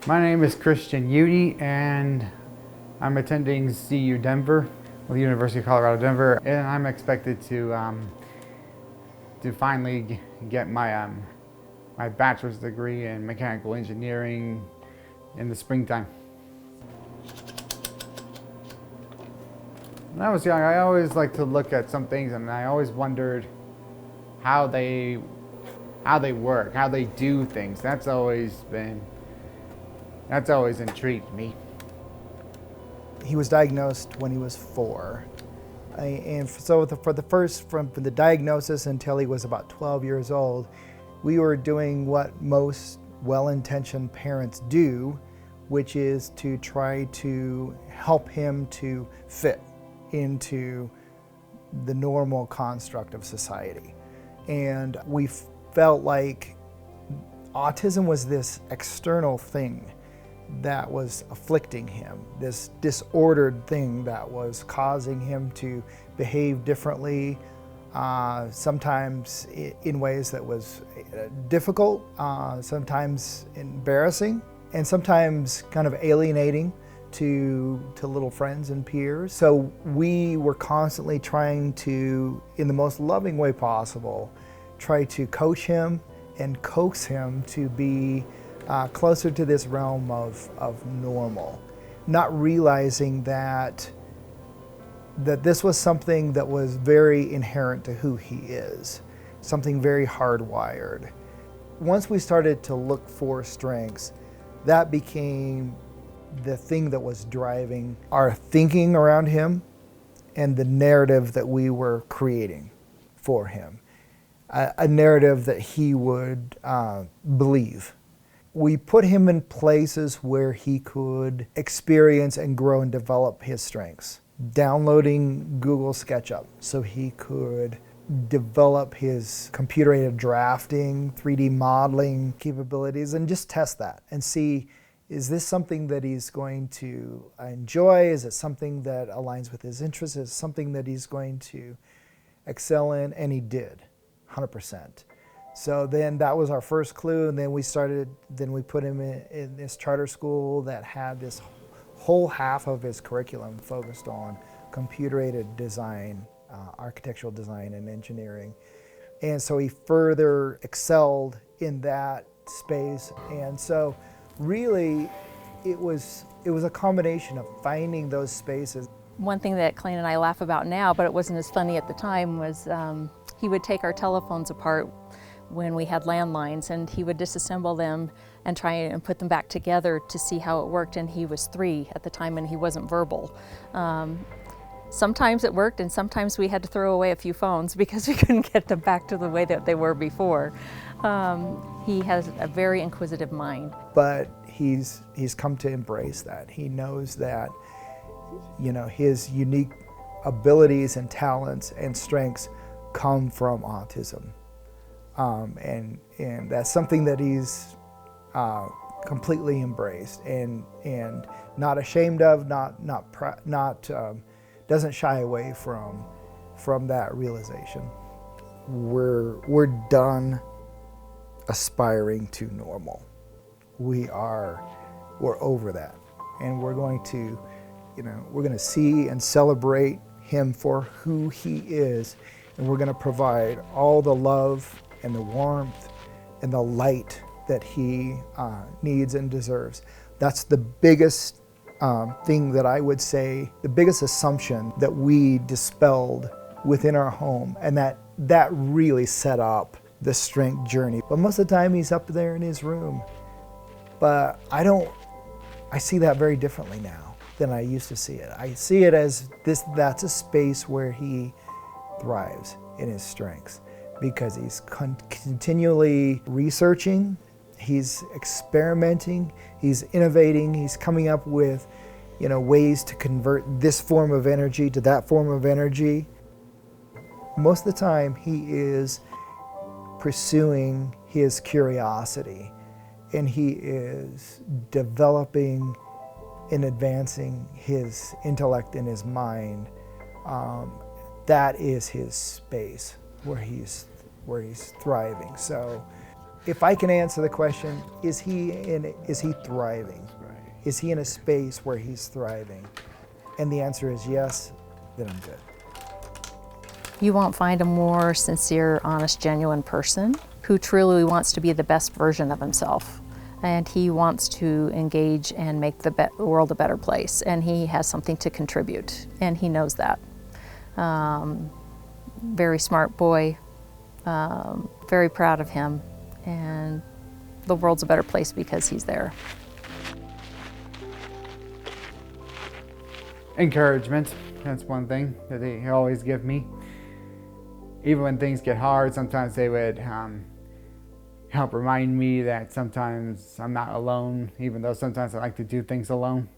My name is Christian Udy, and I'm attending CU Denver with the University of Colorado Denver, and I'm expected to finally get my my bachelor's degree in mechanical engineering in the springtime. When I was young, I always liked to look at some things, and I always wondered how they work, how they do things. That's always intrigued me. He was diagnosed when he was 4. And so from the diagnosis until he was about 12 years old, we were doing what most well-intentioned parents do, which is to try to help him to fit into the normal construct of society. And we felt like autism was this external thing that was afflicting him, this disordered thing that was causing him to behave differently, sometimes in ways that was difficult, sometimes embarrassing, and sometimes kind of alienating to little friends and peers. So we were constantly trying to, in the most loving way possible, try to coach him and coax him to be closer to this realm of normal, not realizing that this was something that was very inherent to who he is, something very hardwired. Once we started to look for strengths, that became the thing that was driving our thinking around him and the narrative that we were creating for him, a narrative that he would believe. We put him in places where he could experience and grow and develop his strengths. Downloading Google SketchUp so he could develop his computer-aided drafting, 3D modeling capabilities, and just test that and see, is this something that he's going to enjoy? Is it something that aligns with his interests? Is it something that he's going to excel in? And he did, 100%. So then that was our first clue, and then we put him in this charter school that had this whole half of his curriculum focused on computer-aided design, architectural design and engineering. And so he further excelled in that space. And so really it was a combination of finding those spaces. One thing that Clayton and I laugh about now, but it wasn't as funny at the time, was he would take our telephones apart when we had landlines, and he would disassemble them and try and put them back together to see how it worked. And he was 3 at the time, and he wasn't verbal. Sometimes it worked, and sometimes we had to throw away a few phones because we couldn't get them back to the way that they were before. He has a very inquisitive mind. But he's come to embrace that. He knows that, you know, his unique abilities and talents and strengths come from autism. And that's something that he's completely embraced and not ashamed of, doesn't shy away from that realization. We're done aspiring to normal. We're over that, and we're going to see and celebrate him for who he is, and we're going to provide all the love and the warmth and the light that he needs and deserves. That's the biggest thing that I would say, the biggest assumption that we dispelled within our home, and that really set up the strength journey. But most of the time he's up there in his room. But I see that very differently now than I used to see it. I see it as that's a space where he thrives in his strengths, because he's continually researching, he's experimenting, he's innovating, he's coming up with, ways to convert this form of energy to that form of energy. Most of the time he is pursuing his curiosity, and he is developing and advancing his intellect and his mind. That is his space where he's thriving. So If I can answer the question, is he thriving? Right. Is he in a space where he's thriving? And the answer is yes, then I'm good. You won't find a more sincere, honest, genuine person who truly wants to be the best version of himself. And he wants to engage and make the world a better place. And he has something to contribute, and he knows that. Very smart boy, very proud of him, and the world's a better place because he's there. Encouragement, that's one thing that they always give me. Even when things get hard, sometimes they would help remind me that sometimes I'm not alone, even though sometimes I like to do things alone.